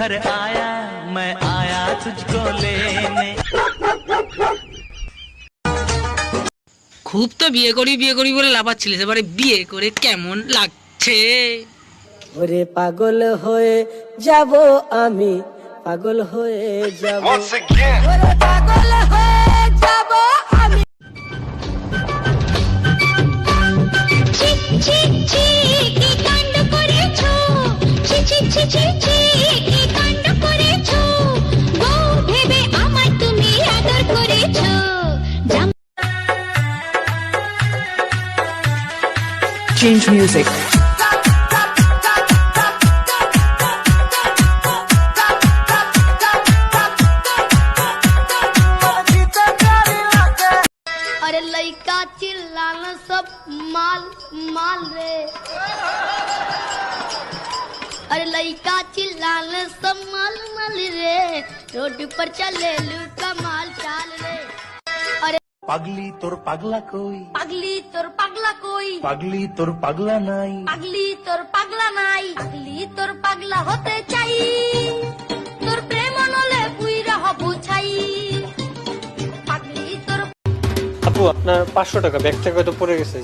घर आया मैं आया तुझको लेने। খুব তো বিয়ে করি বলে লাফাচ্ছিলিস, এবারে বিয়ে করে কেমন লাগছে? ওরে পাগল হয়ে যাব আমি, পাগল হয়ে যাব, ওরে পাগল হয়ে যাব আমি। ছি ছি ছি কি কাণ্ড করেছো, ছি ছি ছি ছি ছি কি কাণ্ড করেছো, বউ ভেবে আমার তুমি আদর করেছো। Change music. अरे लइका चिल्लाना सब माल माल रे, अरे लइका चिल्लाना सब माल माल रे, रोड पर चले लूका माल चाल रे। अरे पागली तोर पागला कोई, पगली तोर पगला कोई, पागली तोर पागला नाई, पगली तोर पगला नाई, पगली तोर पगला होते चाई, तोर प्रेम नले पुइरा हबु छाई, पगली तोर। আপু আপনার 500 টাকা ব্যাগ থেকে হয়তো পড়ে গেছে।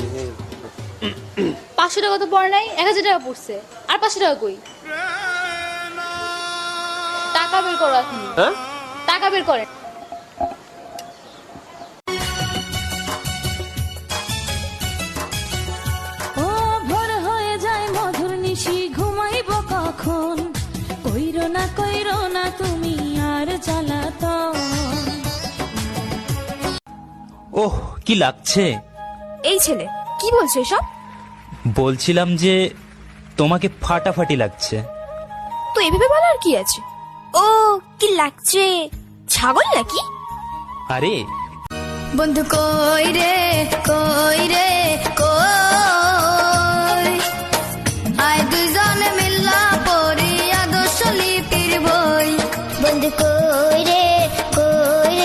500 টাকা তো পড়ে নাই, 1000 টাকা পড়ছে। আর 500 টাকা কই? টাকা বের করো এখন। হ্যাঁ টাকা বের করেন। ও ভোর হয়ে যায় মধুর নিশি, ঘুমাইব কখন, কইরো না তুমি আর জ্বালাতন। ওহ কি লাগছে। এই ছেলে কি বলছো এসব? বলছিলাম যে তোমাকে ফাটাফাটি লাগছে। তো এভাবে বলার কি আছে? ও কি লাগছে, ছাগল নাকি? আরে বন্ধু কই রে কই, আয় দুজনে মিল্লা পড়ি আদর্শ লিপির বই। বন্ধু কই রে কই,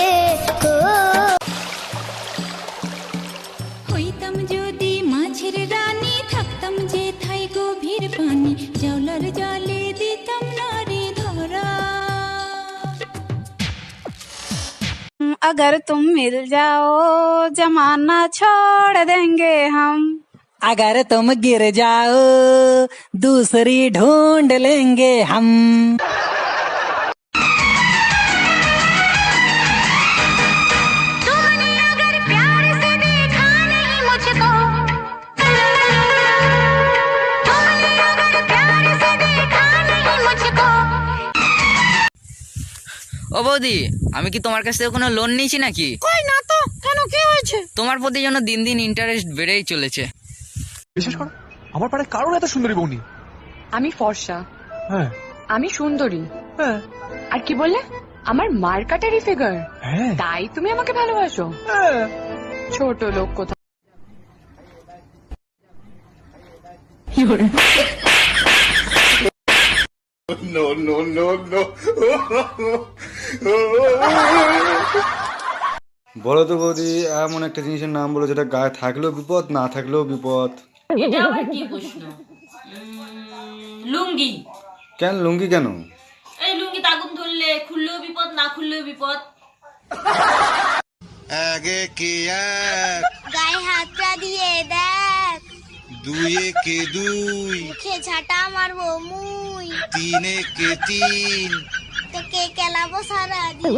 হইতাম যদি মাঝের রানী, থাকতাম যে থাই গভীর পানি, জাউলার জলে দিতাম না রে ধরা। अगर तुम मिल जाओ जमाना छोड़ देंगे हम, अगर तुम गिर जाओ दूसरी ढूंढ लेंगे हम। तुमने अगर प्यार से देखा नहीं मुझको, तुमने अगर प्यार से देखा नहीं मुझको। ও বৌদি, আমি কি তোমার কাছ থেকে কোনো লোন নিয়েছি নাকি? কই না তো, কেন কি হয়েছে? তোমার প্রতি যেন দিন দিন ইন্টারেস্ট বেড়েই চলেছে। বিশেষ করে আমার পাড়ায় কারণ এত সুন্দরী বউনি। আমি ফর্সা, হ্যাঁ আমি সুন্দরী, হ্যাঁ আর কি বললে আমার মার্কাটারি ফিগার, হ্যাঁ তাই তুমি আমাকে ভালোবাসো? হ্যাঁ। ছোট লোক কোথা। বলো তো বৌদি, এমন একটা জিনিসের নাম বলো যেটা গায়ে থাকলেও বিপদ, না থাকলেও বিপদ। কি প্রশ্ন? লুঙ্গি। কেন লুঙ্গি কেন? এই লুঙ্গি আগুন ধরলে খুললেও বিপদ, না খুললেও বিপদ। আগে কে এক, গায়ে হাতটা দিয়ে দেখ, দুয়ে কে দুই, মুখে ঝাঁটা মারবো মুই, তিনে কে তিন, তোকে কেলাবো সারা দিন।